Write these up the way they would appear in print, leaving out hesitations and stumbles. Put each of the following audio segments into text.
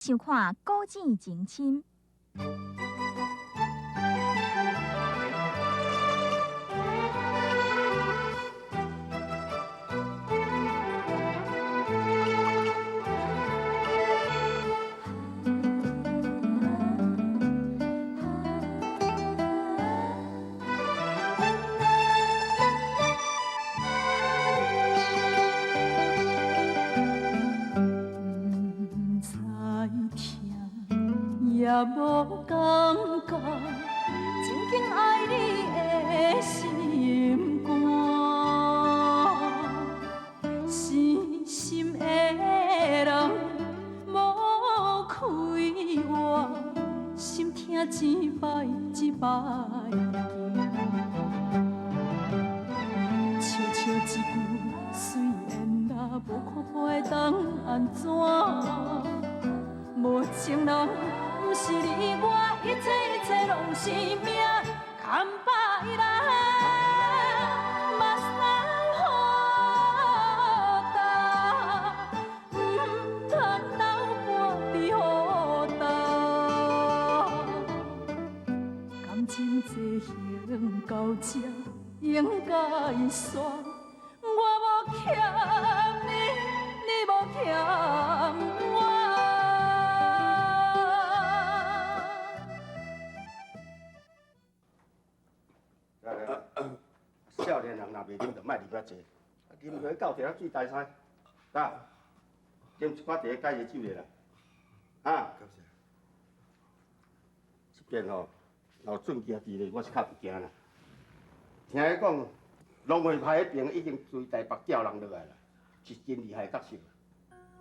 想看古井情深。也无感觉，真紧爱你的心肝，深深的人无开话，心痛一摆一摆惊，笑笑一句随缘啦，无看破当安怎？无情人。 不是你我，一切拢是命，牵把伊人，目屎好干，唔通留半滴予干。感情这行到这，应该煞，我无欠你，你无欠我。 少年人若袂啉，就莫啉遐济，啉落到地水大菜，啊，啉一寡茶解热酒咧啦，啊，感谢。这边吼，老准基伫咧，我是较不惊啦。听伊讲，龙尾派迄边已经随台北调人落来啦，是真厉害角色。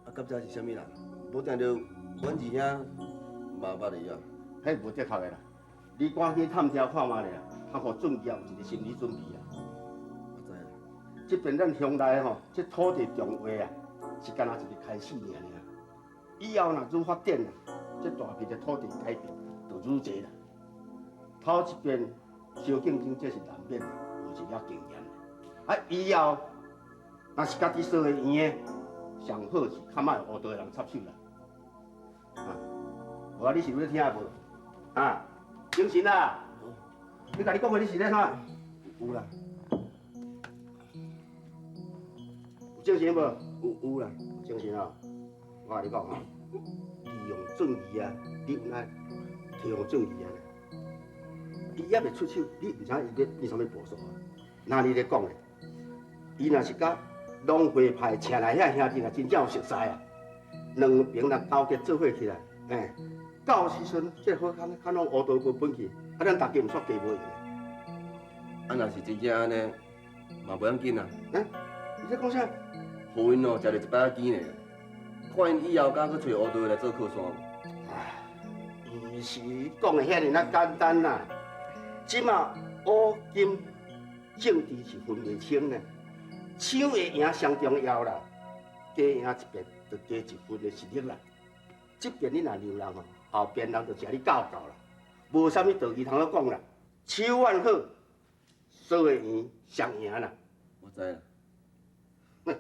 啊，刚才是啥物人？无定着阮二兄麻烦你啊？迄无得靠的啦，你赶去探听看卖咧，较互准基有一个心理准备啊。 这边咱乡内吼，这土地重划啊，是干那一个开始尔。以后若愈发展啊，这大片的土地改变就愈侪啦。头一遍小竞争，这是难免的，有一了经验的。啊，以后若是家己所会圆的，上好是较莫有乌道的人插手啦。啊，无啊，你是要听无？啊，精神啊！你甲你讲话，你是咧啥？有啦。 有精神无？有啦，有精神啊！我甲你讲吼，利用正义啊，你有哪利用正义啊？伊还袂出手，你唔知伊咧变啥物步数啊？那你咧讲咧？伊若是甲龙会派请来遐兄弟，若真正有熟识啊，两边若勾结做伙起来，到时阵这好看拢乌道无本去，啊，咱大家毋煞加无用啊，若是真正安尼，嘛无要紧啊。你在讲啥？ 互因哦，食着一摆仔钱呢，看因以后敢去找乌道来做靠山。唉，毋是讲的遐尼那简单啦。即马乌金政治是分袂清呢，抢会赢上重要啦，加赢一边就加一分的实力啦。这边你若让人吼，后边人就食你教教啦，无啥物道理通好讲啦。手腕好，所会赢上赢啦。我知啦。我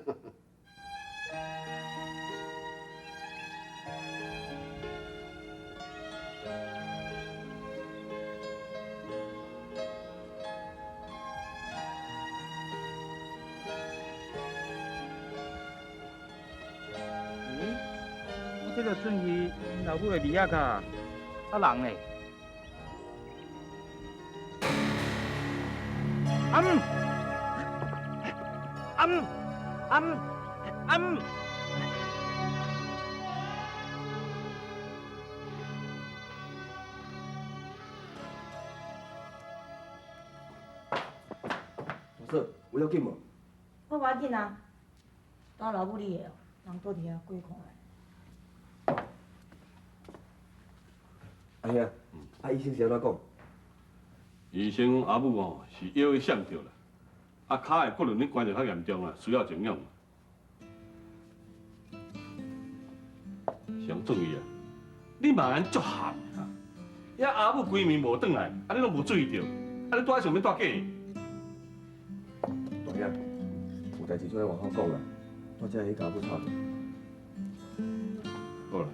这个准是老母的儿仔卡，人嘞？大嫂，有要紧无？我无要紧啊，当老母你的哦，人倒伫遐过看的。阿兄，啊医生是安怎讲？医生讲阿母哦是腰会伤着啦，啊骹的可能你关着较严重啦，需要静养。上重要啊！你嘛安足喊啊！遐阿母规暝无转来，啊你拢无注意到，啊你住喺上面住假？大兄，有代志做来往后讲啦，我才去甲阿母吵。好啦，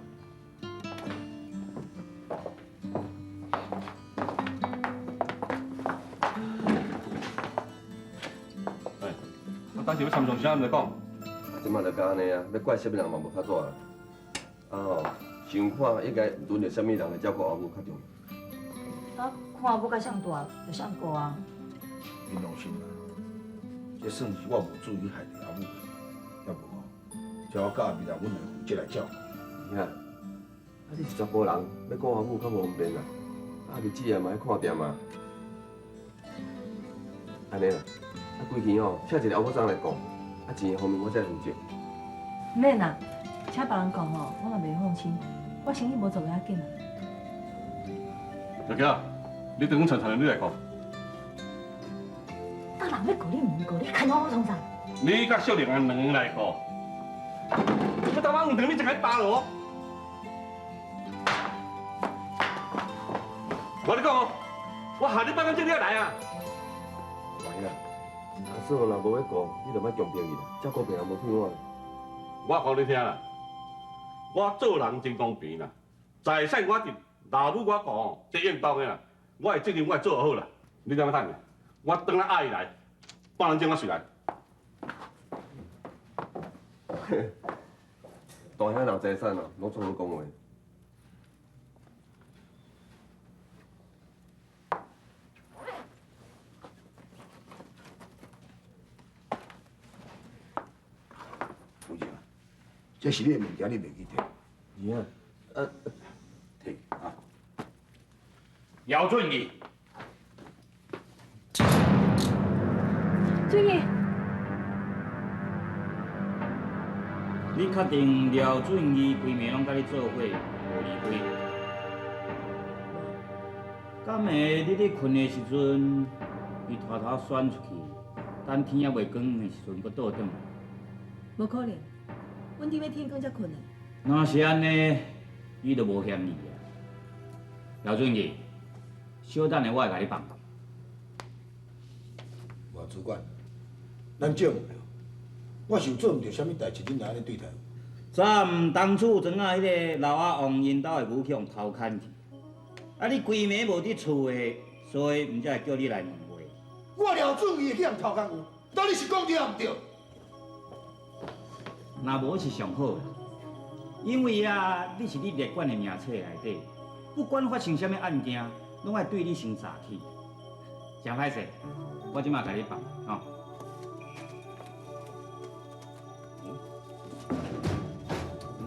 当时要参详啥，毋来讲。即马就甲安尼啊，要怪什么人嘛无较大啊。啊吼，想看应该轮到什么人来照顾阿母较重要。啊，看阿母甲上大，就上高啊。你放心啦，这算是我无注意害着阿母，要无吼，叫我教未来阮来负责来照顾。兄，啊你是查甫人，要顾阿母较无方便啦。啊日子也嘛要看店啊。安尼啦，啊规期吼，请一个阿母生来顾，啊钱的方面我再负责。免啦，请别人讲吼，我嘛袂放心。我生意无做要紧啊。小乔，你等阮传传你来讲。大人要顾你，唔顾你，看我创啥？你甲小玲安两个来顾。我头晚黄肠你一个扒落。我跟你讲哦，我下礼拜天你要来啊。来啦，阿嫂若无要顾，你就莫强迫伊啦，照顾病人无骗我。我讲你听啦，我做人真公平啦，财产我定，老母我讲，这应当的啦，我的责任我会做好啦。你怎么等呢？我等下阿姨来，半点钟我随来。大兄有财产哦，拢总讲话。夫人啊，这是你的物件，你袂记摕。兄，摕啊！姚俊义，俊义，你确定廖俊义规暝拢甲你做伙，无离婚？敢会你咧困的时阵，伊偷偷选出去，等天还袂光的时阵，搁倒转来？无可能，阮伫要天光才困的。若是安尼，伊就无嫌你啊。廖俊义，小等下我会甲你放。王主管，咱借问了，我是有做毋着啥物代志，恁来安尼对待我？昨当初庄仔迄个老阿王因兜的武器用偷牵去，啊你规暝无伫厝的，所以毋才会叫你来问话。我廖俊义会去人偷工有，到底是讲对啊毋对？若无是上好啦，因为啊，你是你列管的名册内底，不管发生什么案件，拢爱对你先查起。真歹势，我即马甲你放，吼。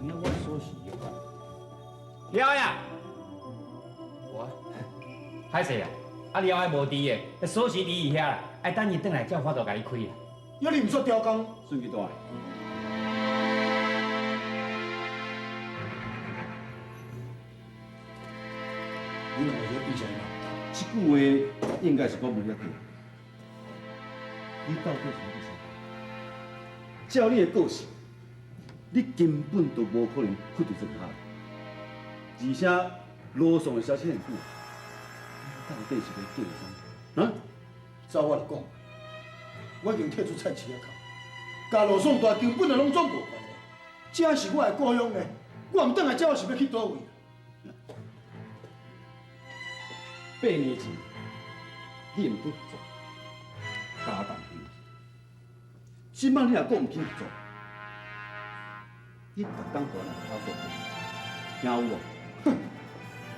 你看我锁匙了呀？我，歹势啊！啊了还无伫的，锁匙伫伊遐啦，爱等伊转来才有法度甲你开啦。要你毋说雕工，顺去倒来。你两个在比啥嘛？这句话应该是讲不遐对。你到底是要啥？照你的个性，你根本就无可能屈伫这下，而且路上的消息很多，你到底是要做啥？啊？照我来讲，我已经退出菜市仔口，家路上大根本就拢总无关系。这是我的故乡呢，我唔转来，这我是要去倒位？ 8年前，你唔去做，家当去。今摆你若讲唔去做，你特当大人拍做，听有无？哼！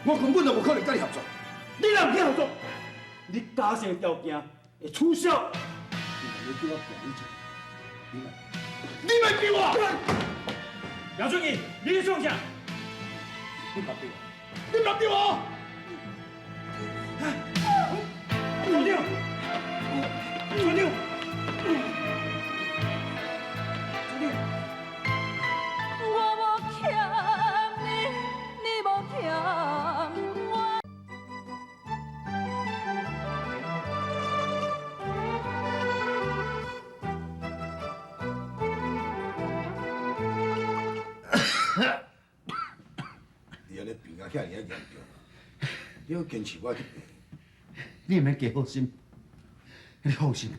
我根本就无可能跟你合作。你若唔去合作，你家庭条件会取消。你叫我讲你咪逼我！姚俊义，你去创啥？你唔逼我！你唔逼我！ 左六，左六，左六。我无欠你，你无欠我。你安尼病啊，遐尔严重，你要坚持我去病。 你免加好心，你放心。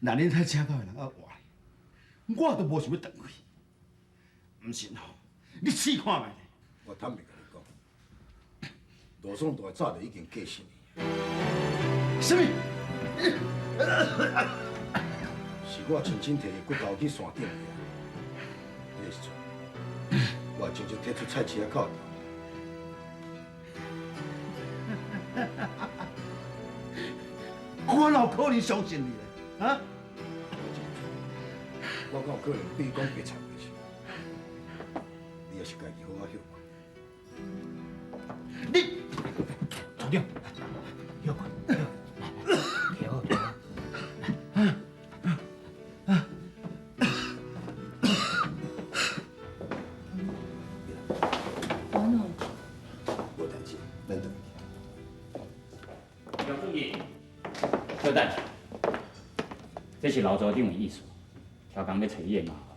若恁遐车道的人啊活，我都无想要转去。唔信吼，你试看卖。我坦白甲你讲，罗宋大早就已经过身去。什么？我亲身摕骨头去山顶的啊。你的时阵，我亲自摕出菜市仔口。我哪有可能相信你咧？啊？我敢有可能对你讲白菜话事？你也是家己好好想。你，组长，休困，休。无代志，咱等。杨书记，小等，这是老组长的意思，超工要找伊的麻烦，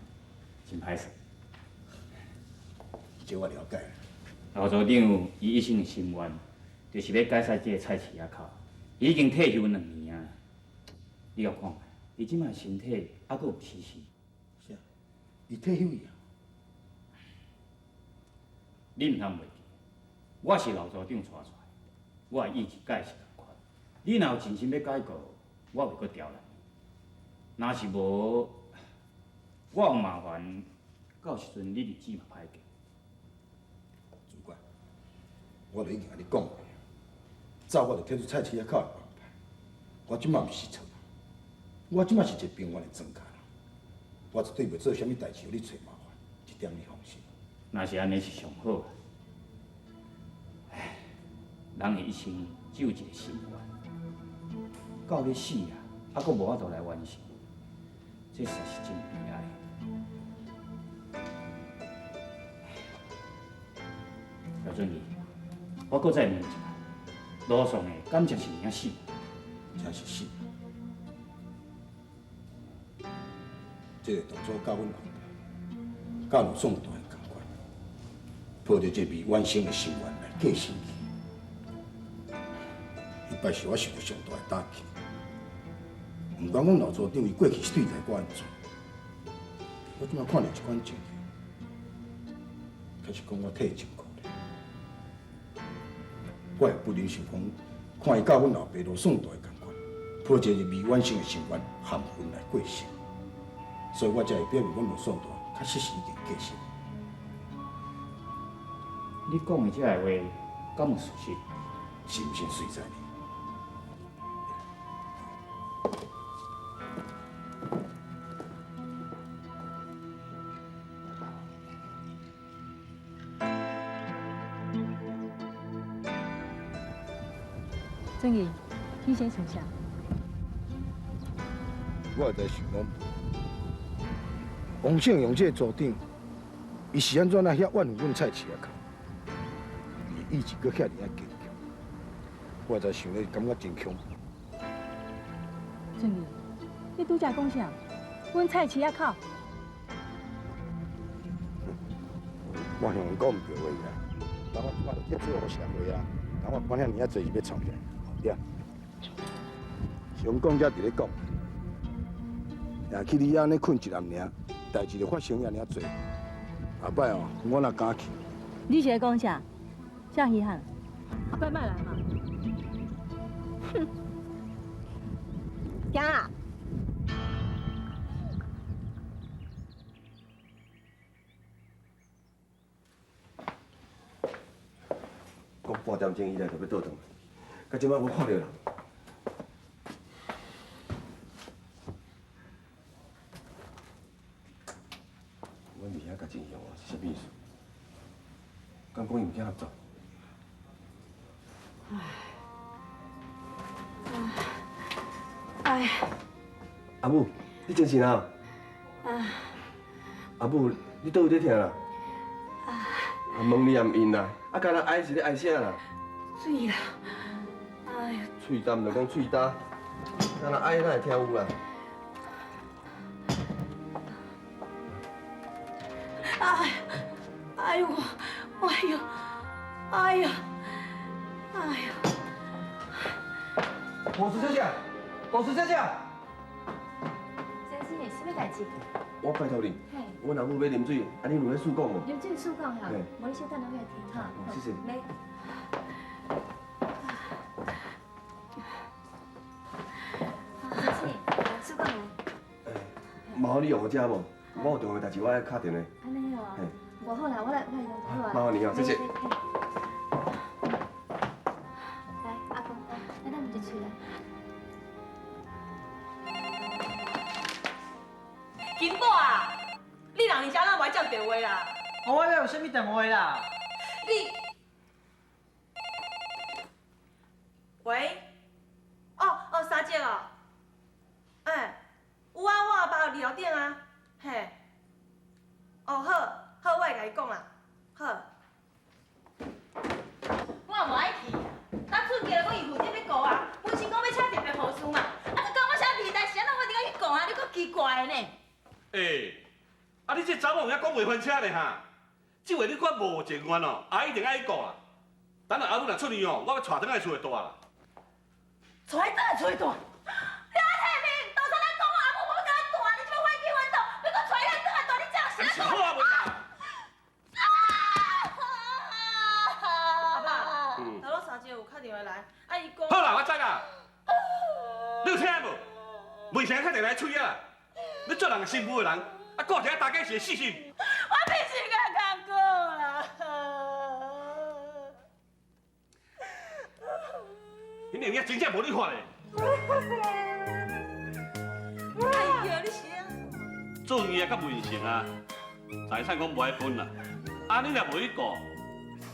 真歹势。这我了解。老组长伊一生的心愿，就是要改善这个菜市仔口，已经退休2年啊。你要看下，伊即摆身体还阁有死死。是啊，伊退休去啊。你毋通袂记，我是老组长带出来，我的意志甲伊是同款。你若有真心要改过，我袂阁刁难你。若是无，我有麻烦，到时阵你日子嘛歹过。主管，我都已经甲你讲过，早我就摕出菜市仔口的安排。我即摆毋是错，我即摆是一个平凡的庄稼人，我绝对袂做啥物代志互你找麻烦，这点你放心。若是安尼是上好啊。唉，人的一生只有一个心愿，到要死啊，还阁无法度来完成，这实在是真悲哀。姚准义，我搁再问一下，路上的感情是领死？真是死。这个动作甲阮老爸，甲陆宋大的同款，抱着这未完成的心愿来过生去。迄摆是我受到上大的打击。毋管阮老组长伊过去是对待我安怎，我即摆看到一款情形，开始讲我替伊真可怜。我也不忍心讲，看伊甲阮老爸陆宋大的同款，抱着一个未完成的心愿含恨来过生。所以我才会表明阮陆宋大确实是已经过世。你讲的这个话，敢有事实？信不信随在你。正义，你先坐下。我在想讲，王胜勇这个组长，伊是安怎啊遐怨阮菜市仔口？伊意志搁遐尔啊坚强，我在想咧，感觉真恐怖。正义，你拄则讲啥？阮菜市仔口？我向伊讲毋对话啦，但我即摆就贴出互社会啊，但我管遐尔啊侪是要创啥？对。上讲才伫咧讲。也去你安尼困一暗尔，代志就发生遐尔多。后摆哦，我哪敢去？你是在讲啥？啥遗憾？后摆莫来嘛。哼，行啊。讲半点钟以内就要倒转来，到即摆无看到人。阮伫遐甲真凶哦，是啥物意思？敢讲伊毋惊合作？哎，阿母，你精神啊？阿母，你倒有在疼啦？啊，问你也毋应啦，啊，敢若哀是咧哀啥啦？水啦，哎呀，喙干就讲喙干，敢若哀哪会听有啦？哎，哎呦，哎呦，哎呀，哎呀！护士小姐，护士小姐，先生，什么代志？我拜托你，嘿，阮阿母要啉水，啊，你有咧诉讲无？有正事讲哈嘿，无你小等下去听哈。谢谢。来。先生，事讲来。好你用我遮无？我有重要代志，我爱敲电话。安尼哦嘿，无好啦，我来用这个。麻烦你哦，谢谢。来，阿公，来，咱们就出来。金宝啊，你人伫遮哪无爱接电话啦？我要有啥物电话啦？你，喂，哦，三姐哦，哎，有啊，我包二楼顶啊，嘿，哦好，我会甲伊讲啦，好。我也无爱去啊，咱春节我义父这要顾啊，本身讲要请特别护士嘛，啊，佮讲我啥地代志，安怎我点解去顾啊？你搁奇怪呢？你这查某还讲袂翻车呢哈？这话你我无情愿哦，阿一定爱顾啊。等下阿母若出院哦，我要带转来厝里住啦。带倒来厝里住？你阿太明，当初咱讲我阿母无甲咱住，你即摆反去反倒，要搁带咱倒来住，你这样是是好啊，袂啦。阿爸，头路三姐有打电话来，啊伊讲。好啦，我知啦。你有听无？袂成敲电话吹啊！你做人心妇的人，啊，顾一下大家是会死心。我必须甲讲过啦。你娘真正无你看嘞。哎呀，你是啊？做业较文成啊，财产讲无爱分啦。啊，你若无去顾，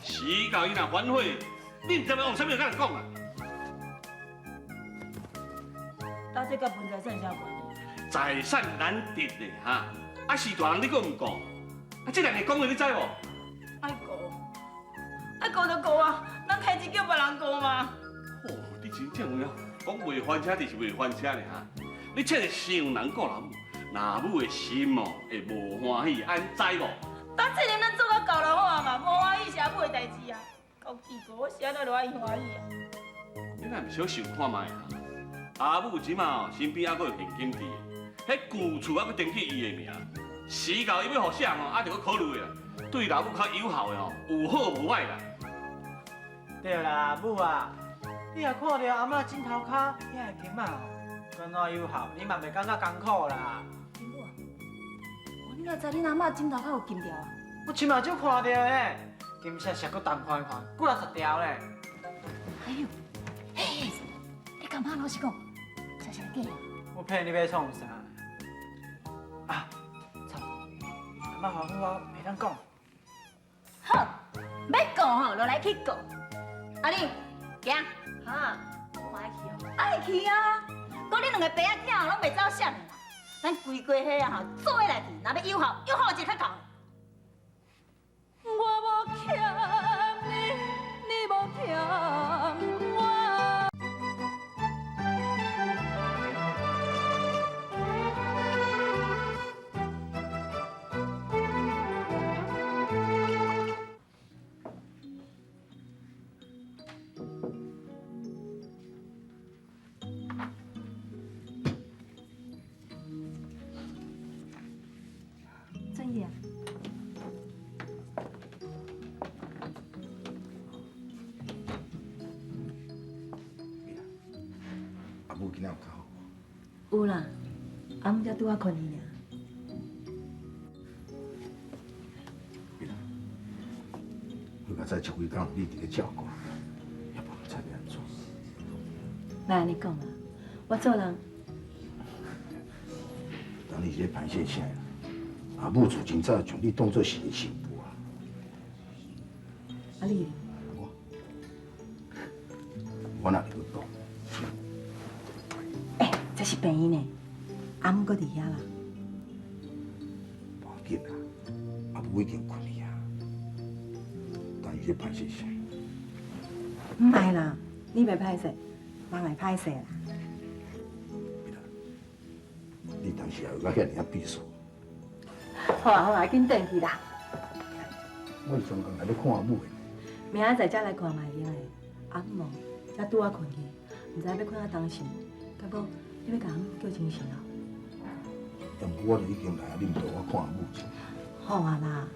时到伊若反悔，你唔知要用啥物甲人讲啊？那这个分财产啥关系？财产难得嘞哈，啊是大人你阁唔顾，啊这两个讲的你知无？爱顾就顾啊，咱开钱叫别人顾嘛。哦，你真正有讲袂翻车就是袂翻车嘞哈！你切是伤人顾老母，老母的心哦会无欢喜，安知无？咱这年咱做到够就好啊嘛，无欢喜是阿母的代志啊。够奇怪，我啥都爱伊欢喜啊。你若唔小想看卖哈，阿母即马哦身边还阁有现金伫，迄旧厝还阁登记伊的名，时到伊要互啥哦，还着阁考虑啦。对老母较友好的哦，有好无歹啦。对啦，母啊，你若看到阿嬷枕头骹遐个金啊，敢怎友好？你嘛袂感觉艰苦啦？金母啊，你哪知你阿嬷枕头较有金条啊？我亲目睭看到的，金闪闪，搁重看看，几啊十条咧。哎呦，嘿，你干嘛老实讲？啥啥假啊？我骗你要创啥？啊，操！阿嬷吩咐我袂当讲。好，要顾吼，就来去顾。阿玲，行。哈，我爱去哦。爱去啊！讲你两个爸仔囝拢袂走闪的啦。咱规家伙啊吼，做伙来去，若要友好，友好就较够。我无欠你，你无欠我。真的啊？阿母今仔有较好？有啦，阿姆才拄啊困去尔。你若再一几工你伫咧照顾，要不然才要安怎？哪安尼讲啊？我做人，当你是咧歹势啥啦？阿母自真早将你当作是你媳妇啊！啊你，我哪会去讲？哎，这是病院呢，阿姆搁伫遐啦。无要紧啦，阿母已经困去啊。但伊咧歹势啥？唔係啦，你袂歹勢，人會歹勢啦。你当时也有甲遐尔必须。好啊好啊，緊轉去啦。我是专工来咧看阿母的。明仔载才來看賣奶的，阿姆才拄啊困去，唔知要困到當時，結果你要甲阿姆叫精神啊？要唔我就已經來啊，你唔到我看阿母者。好啊啦，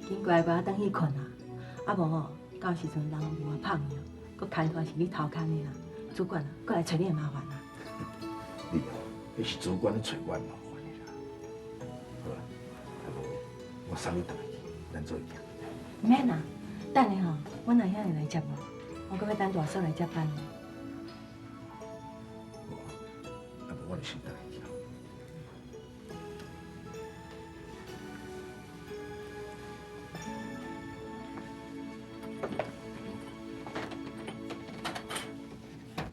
緊乖乖等去困啊。啊無吼，到時陣人無啊胖去，佮牽拖是你頭牽的啦。主管啊，佮來找你的麻煩啦。你啊，迄是主管咧找我麻煩的啦。我送你倒来，咱做一行。唔免啦，等下吼，阮阿兄会来接我，我搁要等大嫂来接班。啊无我就先倒来去。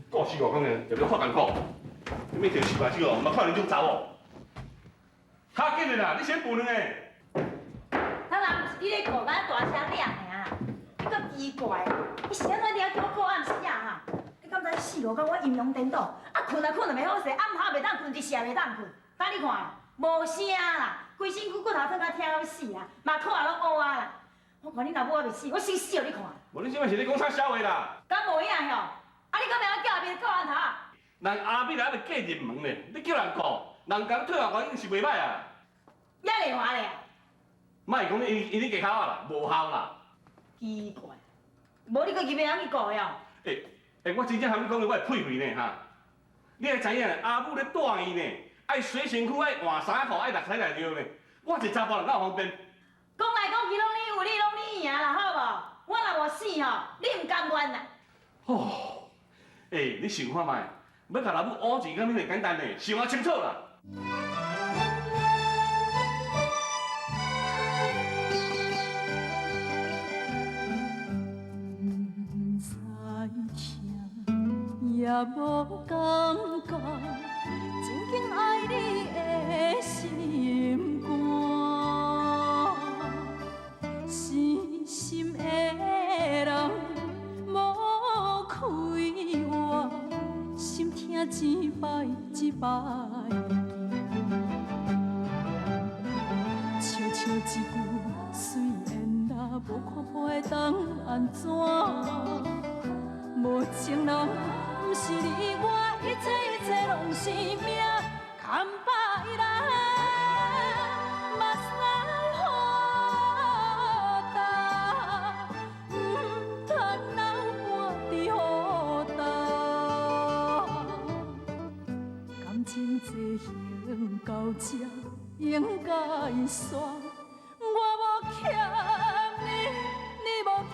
顾死我讲的，就要发艰苦。你免摕死白手哦，莫看你种查某。较紧的啦，你先补两个。他人毋是你咧顾，咱大声亮尔，你搁奇怪，你是安怎了叫我顾暗时啊哈？你敢知死路甲我阴阳颠倒，啊困啊困啊袂好势，暗下袂当困，一时也袂当困。等你看，无声啦，规身躯骨头算甲疼到死啦，嘛口也拢乌啊啦。我看你若母还袂死，我先死互你看。无你即摆是咧讲啥笑话啦？敢无影吼？啊你搁袂晓叫后面顾安头？人阿美来要嫁入门咧，你叫人顾，人讲退下环境是袂歹啊。也袂话咧。莫讲你因你家口啊啦，无效啦。奇怪，无你搁入要人去顾的哦？我真正和你讲，我会屁屁呢哈！你会知影，阿母咧带伊呢，爱洗身躯，爱换衫裤，爱落洗来尿呢。我一查甫人哪有方便？讲来讲去拢你有，你拢你赢啦，好无？我若无死吼，你唔甘愿啦。哦，你想看卖？要甲阿母乌钱，敢免简单呢？想啊清楚啦。也无感觉，真紧爱你的心肝，死心的人无开我，心痛一摆一摆，笑笑一句，虽然若无看破会当安怎，无情人。不是你我，一切拢是命，牵把伊来，目屎予干，唔通留半伫雨干。感情这行到这，应该煞。我无欠你，你无欠。